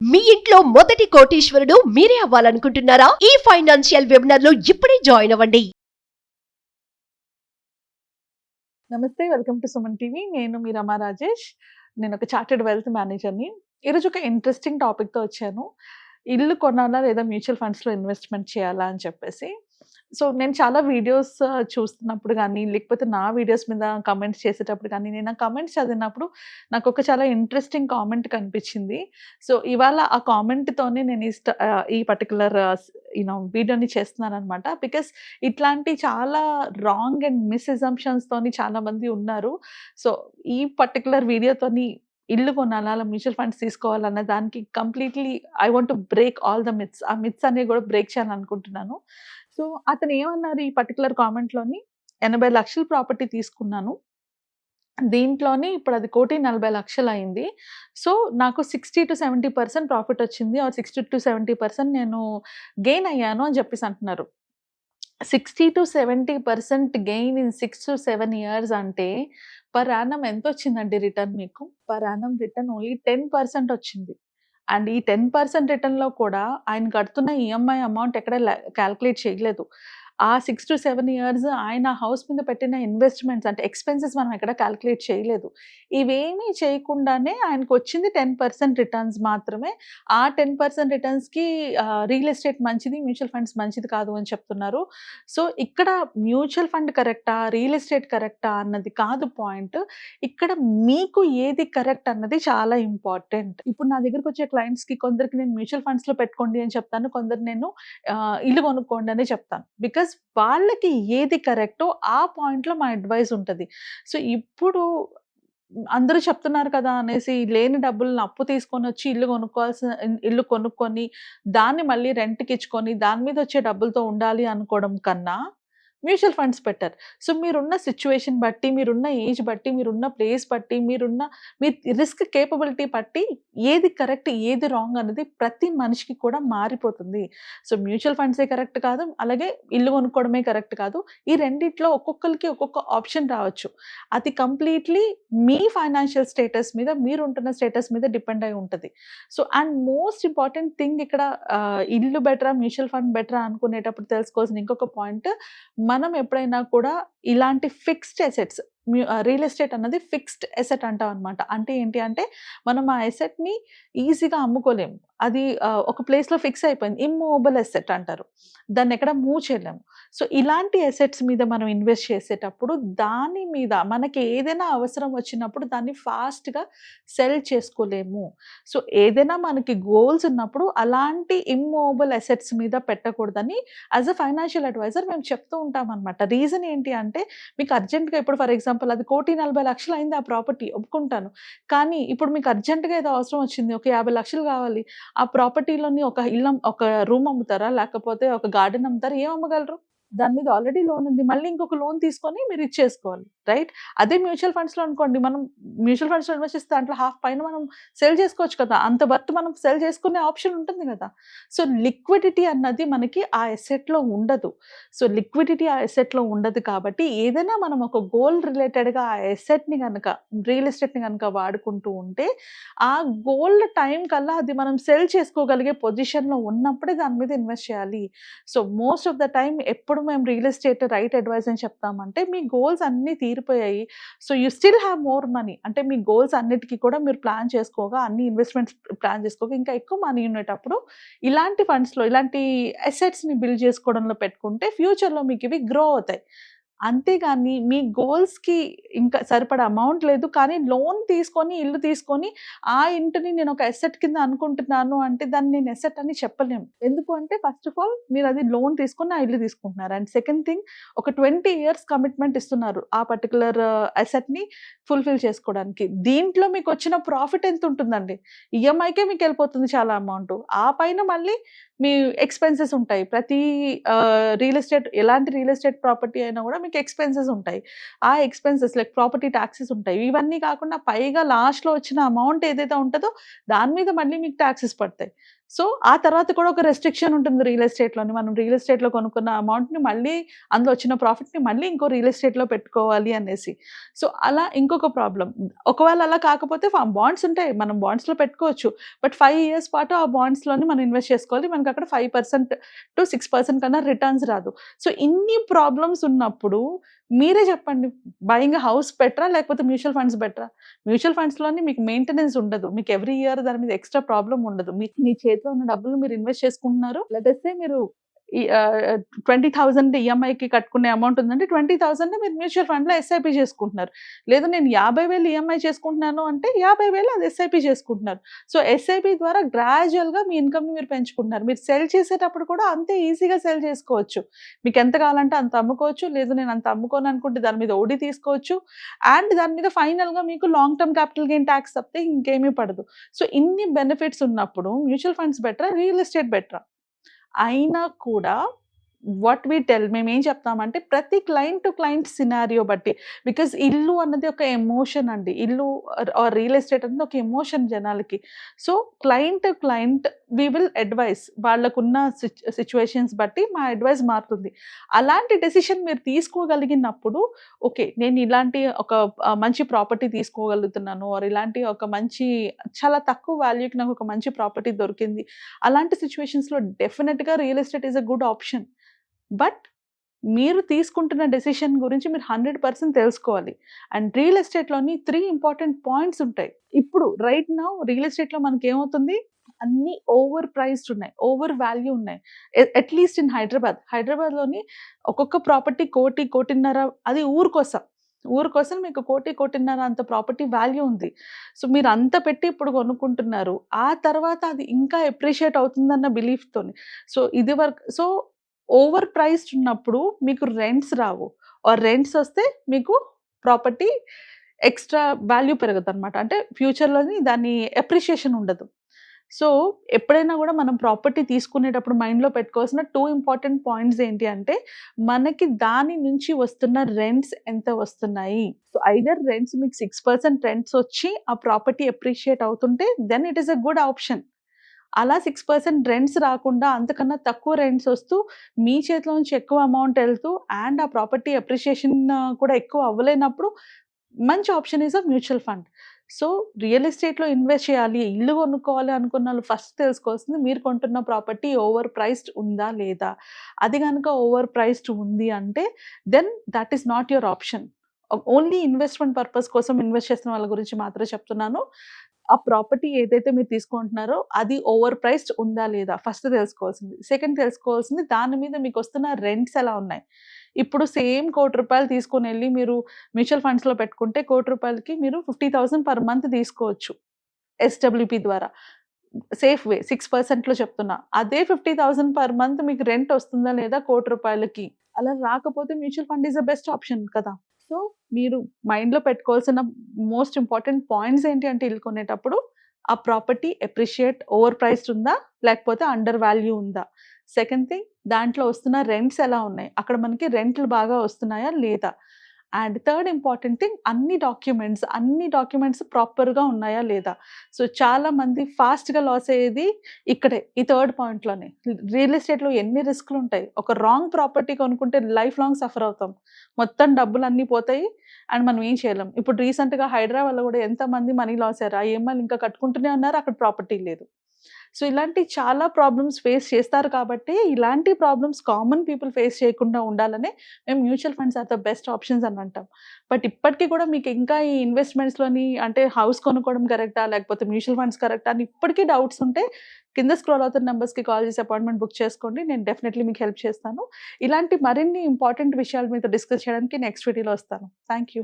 మీ ఇంట్లో మొదటి కోటీశ్వరుడు మీరే అవ్వాలనుకుంటున్నారా? ఈ ఫైనాన్షియల్ వెబినార్ లో ఇప్పుడే జాయిన్ అవ్వండి. నమస్తే, వెల్కమ్ టు సుమన్ టీవీ. నేను మీ రమా రాజేష్. నేను ఒక చార్టెడ్ వెల్త్ మేనేజర్ని. ఈరోజు ఒక ఇంట్రెస్టింగ్ టాపిక్తో వచ్చాను. ఇల్లు కొనాలా లేదా మ్యూచువల్ ఫండ్స్లో ఇన్వెస్ట్మెంట్ చేయాలా అని చెప్పేసి. సో నేను చాలా వీడియోస్ చూస్తున్నప్పుడు కానీ, లేకపోతే నా వీడియోస్ మీద కమెంట్స్ చేసేటప్పుడు కానీ, నేను ఆ కమెంట్స్ చదివినప్పుడు నాకు ఒక చాలా ఇంట్రెస్టింగ్ కామెంట్ కనిపించింది. సో ఇవాళ ఆ కామెంట్తోనే నేను ఈ పర్టికులర్ వీడియోని చేస్తున్నాను అనమాట. బికాస్ ఇట్లాంటి చాలా రాంగ్ అండ్ మిస్ అజంప్షన్స్తోని చాలామంది ఉన్నారు. సో ఈ పర్టికులర్ వీడియోతోని ఇల్లు కొనాలా, మ్యూచువల్ ఫండ్స్ తీసుకోవాలన్న దానికి completely I want to break all the myths. ఆ మిత్స్ అనేవి కూడా బ్రేక్ చేయాలనుకుంటున్నాను. సో అతను ఏమన్నారు ఈ పర్టికులర్ కామెంట్లోని, 80 లక్షల ప్రాపర్టీ తీసుకున్నాను, దీంట్లోని ఇప్పుడు అది 1,40,00,000 అయింది. సో నాకు 60-70% ప్రాఫిట్ వచ్చింది, ఆర్ 60-70% నేను గెయిన్ అయ్యాను అని చెప్పేసి అంటున్నారు. 60-70% గెయిన్ ఇన్ 6 to 7 years అంటే పర్ యానం ఎంత వచ్చిందండి రిటర్న్ మీకు? పర్ యానం రిటర్న్ ఓన్లీ 10% వచ్చింది. అండ్ ఈ 10% రిటర్న్‌లో కూడా ఆయన కడుతున్న ఈఎంఐ అమౌంట్ ఎక్కడ కాలిక్యులేట్ చేయలేదు. ఆ 6 to 7 years ఆయన హౌస్ మీద పెట్టిన ఇన్వెస్ట్‌మెంట్స్ అంటే ఎక్స్‌పెన్సెస్ మనం ఎక్కడ కాలిక్యులేట్ చేయలేదు. ఇవేమీ చేయకుండానే ఆయనకొచ్చింది 10% రిటర్న్స్ మాత్రమే. ఆ 10% రిటర్న్స్‌కి రియల్ ఎస్టేట్ మంచిది, మ్యూచువల్ ఫండ్స్ మంచిది కాదు అని చెప్తున్నారు. సో ఇక్కడ మ్యూచువల్ ఫండ్ కరెక్టా, రియల్ ఎస్టేట్ కరెక్టా అన్నది కాదు పాయింట్. ఇక్కడ మీకు ఏది కరెక్ట్ అన్నది చాలా ఇంపార్టెంట్. ఇప్పుడు నా దగ్గరకొచ్చే క్లయింట్స్‌కి కొందరికి నేను మ్యూచువల్ ఫండ్స్‌లో పెట్టుకోండి అని చెప్తాను. కొందరు నేను ఇల్లు కొనుక్కోండి అనే చెప్తాను. బికాస్ వాళ్ళకి ఏది కరెక్టో ఆ పాయింట్‌లో మా అడ్వైస్ ఉంటది. సో ఇప్పుడు అందరూ చెప్తున్నారు కదా అనేసి లేని డబ్బులను అప్పు తీసుకొనొచ్చి ఇల్లు కొనుక్కొని దాన్ని మళ్ళీ రెంట్‌కిచ్చుకొని దాని మీద వచ్చే డబ్బులతో ఉండాలి అనుకోవడం కన్నా మ్యూచువల్ ఫండ్స్ బెటర్. సో మీరున్న సిట్యుయేషన్ బట్టి, మీరున్న ఏజ్ బట్టి, మీరున్న ప్లేస్ బట్టి, మీ రిస్క్ కేపబిలిటీ బట్టి ఏది కరెక్ట్, ఏది రాంగ్ అన్నది ప్రతి మనిషికి కూడా మారిపోతుంది. సో మ్యూచువల్ ఫండ్సే కరెక్ట్ కాదు, అలాగే ఇల్లు కొనుక్కోవడమే కరెక్ట్ కాదు. ఈ రెండిట్లో ఒక్కొక్కరికి ఒక్కొక్క ఆప్షన్ రావచ్చు. అది కంప్లీట్‌లీ మీ ఫైనాన్షియల్ స్టేటస్ మీద, మీరుంటున్న స్టేటస్ మీద డిపెండ్ అయి ఉంటది. So and most important thing ఇక్కడ ఇల్లు బెటరా, మ్యూచువల్ ఫండ్ బెటరా అనుకునేటప్పుడు తెలుసుకోవాల్సిన ఇంకొక పాయింట్, మనం ఎప్పుడైనా కూడా ఇలాంటి ఫిక్స్డ్ అసెట్స్, రియల్ ఎస్టేట్ అన్నది ఫిక్స్డ్ అసెట్ అంటాం అనమాట. అంటే ఏంటి అంటే మనం ఆ అసెట్‌ని ఈజీగా అమ్ముకోలేము. అది ఒక ప్లేస్‌లో ఫిక్స్ అయిపోయింది. ఇమ్మూవబుల్ అసెట్ అంటారు. దాన్ని ఎక్కడ మూవ్ చేయలేము. సో ఇలాంటి అసెట్స్ మీద మనం ఇన్వెస్ట్ చేసేటప్పుడు దాని మీద మనకి ఏదైనా అవసరం వచ్చినప్పుడు దాన్ని ఫాస్ట్‌గా సెల్ చేసుకోలేము. సో ఏదైనా మనకి గోల్స్ ఉన్నప్పుడు అలాంటి ఇమ్మూవబుల్ అసెట్స్ మీద పెట్టకూడదని యాజ్ అ ఫైనాన్షియల్ అడ్వైజర్ మేము చెప్తూ ఉంటామనమాట. రీజన్ ఏంటి అంటే మీకు అర్జెంట్‌గా ఇప్పుడు ఫర్ ఎగ్జాంపుల్ అది 1,40,00,000 అయింది ఆ ప్రాపర్టీ, ఒప్పుకుంటాను. కానీ ఇప్పుడు మీకు అర్జెంట్‌గా ఏదో అవసరం వచ్చింది, ఒక 50,00,000 కావాలి. ఆ ప్రాపర్టీలోని ఒక రూమ్ అమ్ముతారా? లేకపోతే ఒక గార్డెన్ అమ్ముతారా? ఏం అమ్మగలరు? దాని మీద ఆల్రెడీ లోన్ ఉంది. మళ్ళీ ఇంకొక లోన్ తీసుకొని మీరు ఇచ్చేసుకోవాలి. రైట్? అదే మ్యూచువల్ ఫండ్స్‌లో అనుకోండి, మనం మ్యూచువల్ ఫండ్స్‌లో ఇన్వెస్ట్ చేస్తే దాంట్లో హాఫ్ పైన మనం సెల్ చేసుకోవచ్చు కదా! అంత వర్త్ మనం సెల్ చేసుకునే ఆప్షన్ ఉంటుంది కదా! సో లిక్విడిటీ అన్నది మనకి ఆ అసెట్‌లో ఉండదు. సో లిక్విడిటీ ఆ అసెట్‌లో ఉండదు కాబట్టి ఏదైనా మనం ఒక గోల్ రిలేటెడ్‌గా ఆ అసెట్‌ని గనక, రియల్ ఎస్టేట్‌ని గనక వాడుకుంటూ ఉంటే ఆ గోల్ టైం కల్లా అది మనం సెల్ చేసుకోగలిగే పొజిషన్‌లో ఉన్నప్పుడే దాని మీద ఇన్వెస్ట్ చేయాలి. So most of the time ఎప్పుడు మేము రియల్ ఎస్టేట్ రైట్ అడ్వైస్ అని చెప్తామంటే, మీ గోల్స్ అన్నీ తీరిపోయాయి. So you still have more money. అంటే మీ గోల్స్ అన్నిటికి కూడా మీరు ప్లాన్ చేసుకోగా, అన్ని ఇన్వెస్ట్మెంట్స్ ప్లాన్ చేసుకోగా ఇంకా ఎక్కువ మనీ ఉండేటప్పుడు ఇలాంటి ఫండ్స్‌లో, ఇలాంటి అసెట్స్‌ని బిల్డ్ చేసుకోవడంలో పెట్టుకుంటే ఫ్యూచర్‌లో మీకు ఇవి గ్రో అవుతాయి. అంతేగాని మీ గోల్స్‌కి ఇంకా సరిపడా అమౌంట్ లేదు, కానీ లోన్ తీసుకొని, ఇల్లు తీసుకొని ఆ ఇంటిని నేను ఒక అసెట్ కింద అనుకుంటున్నాను అంటే దాన్ని నేను అసెట్ అని చెప్పలేము. ఎందుకు అంటే ఫస్ట్ ఆఫ్ ఆల్ మీరు అది లోన్ తీసుకొని ఆ ఇల్లు తీసుకుంటున్నారు. అండ్ సెకండ్ థింగ్, ఒక 20 years కమిట్మెంట్ ఇస్తున్నారు ఆ పర్టిక్యులర్ అసెట్‌ని ఫుల్‌ఫిల్ చేసుకోవడానికి. దీంట్లో మీకొచ్చిన ప్రాఫిట్ ఎంత ఉంటుందండి? ఈఎంఐకే మీకెళ్ళిపోతుంది చాలా అమౌంట్. ఆ పైన మళ్ళీ మీ ఎక్స్‌పెన్సెస్ ఉంటాయి. ప్రతి రియల్ ఎస్టేట్, ఎలాంటి రియల్ ఎస్టేట్ ప్రాపర్టీ అయినా కూడా మీకు మీకు ఎక్స్‌పెన్సెస్ ఉంటాయి. ఆ ఎక్స్‌పెన్సెస్ లైక్ ప్రాపర్టీ టాక్సెస్ ఉంటాయి. ఇవన్నీ కాకుండా పైగా లాస్ట్‌లో వచ్చిన అమౌంట్ ఏదైతే ఉంటదో దాని మీద మళ్ళీ మీకు టాక్సెస్ పడతాయి. సో, ఆ తర్వాత కూడా ఒక రెస్ట్రిక్షన్ ఉంటుంది రియల్ ఎస్టేట్‌లోని. మనం రియల్ ఎస్టేట్‌లో కొనుక్కున్న అమౌంట్‌ని మళ్ళీ అందులో వచ్చిన ప్రాఫిట్‌ని మళ్ళీ ఇంకో రియల్ ఎస్టేట్‌లో పెట్టుకోవాలి అనేసి. సో, అలా ఇంకొక ప్రాబ్లమ్. ఒకవేళ అలా కాకపోతే బాండ్స్ ఉంటాయి. మనం బాండ్స్‌లో పెట్టుకోవచ్చు. బట్ 5 ఇయర్స్ పాటు ఆ బాండ్స్‌లోని మనం ఇన్వెస్ట్ చేసుకోవాలి. మనకక్కడ 5% to 6% కన్నా రిటర్న్స్ రాదు. సో, ఇన్ని ప్రాబ్లమ్స్ ఉన్నప్పుడు మీరే చెప్పండి. బయింగ్ ఎ హౌస్ బెటరా? లేకపోతే మ్యూచువల్ ఫండ్స్ బెటరా? మ్యూచువల్ ఫండ్స్‌లోని మీకు మెయింటెనెన్స్ ఉండదు. మీకు ఎవ్రీ ఇయర్ దాని మీద ఎక్స్‌ట్రా ప్రాబ్లమ్ ఉండదు. మీ చేతిలో ఉన్న డబ్బులు మీరు ఇన్వెస్ట్ చేసుకుంటున్నారు. లెట్స్ సే మీరు ఈ 20,000 ఈఎంఐకి కట్టుకునే అమౌంట్ ఉందంటే 20,000 మీరు మ్యూచువల్ ఫండ్‌లో ఎస్ఐపి చేసుకుంటున్నారు. లేదు నేను 50,000 ఈఎంఐ చేసుకుంటున్నాను అంటే 50,000 అది ఎస్ఐపి చేసుకుంటున్నారు. సో, ఎస్ఐపి ద్వారా గ్రాడ్యుయల్‌గా మీ ఇన్‌కమ్‌ని మీరు పెంచుకుంటున్నారు. మీరు సెల్ చేసేటప్పుడు కూడా అంతే ఈజీగా సెల్ చేసుకోవచ్చు. మీకు ఎంత కావాలంటే అంత అమ్ముకోవచ్చు. లేదు నేను అంత అమ్ముకోను అనుకుంటే దాని మీద ఓడి తీసుకోవచ్చు. అండ్ దాని మీద ఫైనల్‌గా మీకు long term capital gain talks తప్పితే ఇంకేమీ పడదు. సో, ఇన్ని బెనిఫిట్స్ ఉన్నప్పుడు మ్యూచువల్ ఫండ్స్ బెటరా? రియల్ ఎస్టేట్ బెటరా? అయినా కూడా వాట్ వి టెల్ మేమేం చెప్తామంటే ప్రతి క్లయింట్ టు క్లయింట్ సినారియో బట్టి. బికాజ్ ఇల్లు అన్నది ఒక ఎమోషన్ అండి. ఇల్లు ఆర్ రియల్ ఎస్టేట్ అనేది ఒక ఎమోషన్ జనాలకి. So, client to client we will advise. వాళ్ళకున్న సిట్యుయేషన్స్ బట్టి మా అడ్వైస్ మారుతుంది. అలాంటి డెసిషన్ మీరు తీసుకోగలిగినప్పుడు ఓకే. నేను ఇలాంటి ఒక మంచి ప్రాపర్టీ తీసుకోగలుగుతున్నాను. ఆర్ ఇలాంటి ఒక మంచి చాలా తక్కువ వాల్యూకి నాకు ఒక మంచి ప్రాపర్టీ దొరికింది. అలాంటి సిట్యుయేషన్స్‌లో డెఫినిట్‌గా real estate is a good option. But మీరు తీసుకుంటున్న డెసిషన్ గురించి మీరు 100% తెలుసుకోవాలి. అండ్ రియల్ ఎస్టేట్‌లోని 3 ఇంపార్టెంట్ పాయింట్స్ ఉంటాయి. ఇప్పుడు రైట్ నౌ రియల్ ఎస్టేట్‌లో మనకేమవుతుంది? అన్నీ ఓవర్ ప్రైస్డ్ ఉన్నాయి. ఓవర్ వాల్యూ ఉన్నాయి. At least in Hyderabad. హైదరాబాద్‌లోని ఒక్కొక్క ప్రాపర్టీ 1,00,00,000, 1,50,00,000 అది ఊరు కోసం మీకు 1,00,00,000, 1,50,00,000 అంత ప్రాపర్టీ వాల్యూ ఉంది. సో, మీరు అంత పెట్టి ఇప్పుడు కొనుక్కుంటున్నారు. ఆ తర్వాత అది ఇంకా అప్రిషియేట్ అవుతుందన్న బిలీఫ్‌తోని. సో, ఓవర్ ప్రైస్డ్ ఉన్నప్పుడు మీకు రెంట్స్ రావు. ఆర్ రెంట్స్ వస్తే మీకు ప్రాపర్టీ ఎక్స్‌ట్రా వాల్యూ పెరగదనమాట. అంటే ఫ్యూచర్‌లోని దాని అప్రిషియేషన్ ఉండదు. సో, ఎప్పుడైనా గూడా మనం ప్రాపర్టీ తీసుకునేటప్పుడు మైండ్‌లో పెట్టుకోవాల్సిన 2 ఇంపార్టెంట్ పాయింట్స్ ఏంటి అంటే, మనకి దాని నుంచి వస్తున్న రెంట్స్ ఎంత వస్తున్నాయి. సో, ఐదర్ రెంట్స్ మీకు 6% రెంట్స్ వచ్చి ఆ ప్రాపర్టీ అప్రిషియేట్ అవుతుంటే then it is a good option. అలా 6% రెంట్స్ రాకుండా అంతకన్నా తక్కువ రెంట్స్ వస్తూ, మీ చేతిలో నుంచి ఎక్కువ అమౌంట్ ఎళ్తూ అండ్ ఆ ప్రాపర్టీ అప్రిషియేషన్ కూడా ఎక్కువ అవ్వలేనప్పుడు మంచి option is a mutual fund. So, real ఎస్టేట్‌లో ఇన్వెస్ట్ చేయాలి, ఇల్లు కొనుక్కోవాలి అనుకున్నోళ్ళు ఫస్ట్ తెలుసుకోవాల్సింది మీరు కొంటున్న ప్రాపర్టీ ఓవర్ ప్రైస్డ్ ఉందా? లేదా? అది గనుక ఓవర్ ప్రైస్డ్ ఉంది అంటే then that is not your option. Only investment purpose కోసం ఇన్వెస్ట్ చేస్తున్న వాళ్ళ గురించి మాత్రమే చెప్తున్నాను. ఆ ప్రాపర్టీ ఏదైతే మీరు తీసుకుంటున్నారో అది ఓవర్ ప్రైస్డ్ ఉందా? లేదా? ఫస్ట్ తెలుసుకోవాల్సింది. సెకండ్ తెలుసుకోవాల్సింది దాని మీద మీకొస్తున్న రెంట్స్ ఎలా ఉన్నాయి? ఇప్పుడు సేమ్ రూ. 1,00,00,000 తీసుకొనెళ్ళి మీరు మ్యూచువల్ ఫండ్స్‌లో పెట్టుకుంటే రూ. 1,00,00,000కి మీరు 50,000 పర్ మంత్ తీసుకోవచ్చు. ఎస్‌డబ్ల్యూపీ ద్వారా. సేఫ్ వే 6%లో చెప్తున్నా. అదే 50,000 పర్ మంత్ మీకు రెంట్ వస్తుందా లేదా రూ. 1,00,00,000కి? అలా రాకపోతే mutual fund is the best option కదా! సో, మీరు మైండ్‌లో పెట్టుకోవాల్సిన మోస్ట్ ఇంపార్టెంట్ పాయింట్స్ ఏంటి అంటే ఇల్లు కొనేటప్పుడు ఆ ప్రాపర్టీ అప్రిషియేట్ ఓవర్ ప్రైస్డ్ ఉందా? లేకపోతే అండర్ వాల్యూ ఉందా? సెకండ్ థింగ్ దాంట్లో వస్తున్న రెంట్స్ ఎలా ఉన్నాయి? అక్కడ మనకి రెంట్‌లు బాగా వస్తున్నాయా? లేదా? అండ్ థర్డ్ ఇంపార్టెంట్ థింగ్ అన్ని డాక్యుమెంట్స్ ప్రాపర్‌గా ఉన్నాయా? లేదా? సో, చాలామంది ఫాస్ట్‌గా లాస్ అయ్యేది ఇక్కడే. ఈ థర్డ్ పాయింట్‌లోనే. రియల్ ఎస్టేట్‌లో ఎన్ని రిస్క్‌లుంటాయి. ఒక రాంగ్ ప్రాపర్టీ కొనుక్కుంటే లైఫ్ లాంగ్ సఫర్ అవుతాం. మొత్తం డబ్బులన్నీ పోతాయి. అండ్ మనం ఏం చేయలేం. ఇప్పుడు రీసెంట్‌గా హైదరాబాద్‌లో గూడా ఎంతమంది మనీ లాస్ అయ్యారు. ఆ ఈఎంఐలు ఇంకా కట్టుకుంటూనే ఉన్నారు. అక్కడ ప్రాపర్టీ లేదు. సో, ఇలాంటి చాలా ప్రాబ్లమ్స్ ఫేస్ చేస్తారు కాబట్టి, ఇలాంటి ప్రాబ్లమ్స్ కామన్ పీపుల్ ఫేస్ చేయకుండా ఉండాలనే మేము mutual funds are the best options అని అంటాం. బట్ ఇప్పటికి కూడా మీకు ఇంకా ఈ ఇన్వెస్ట్‌మెంట్స్‌లోని అంటే హౌస్ కొనుక్కోవడం కరెక్టా? లేకపోతే మ్యూచువల్ ఫండ్స్ కరెక్టా? అని ఇప్పటికీ డౌట్స్ ఉంటే కింద స్క్రోల్ అవుతున్న నంబర్స్‌కి కాల్ చేసి అపాయింట్‌మెంట్ బుక్ చేసుకోండి. నేను డెఫినెట్‌లీ మీకు హెల్ప్ చేస్తాను. ఇలాంటి మరిన్ని ఇంపార్టెంట్ విషయాల మీద డిస్కస్ చేయడానికి నెక్స్ట్ వీడియోలో వస్తాను. Thank you.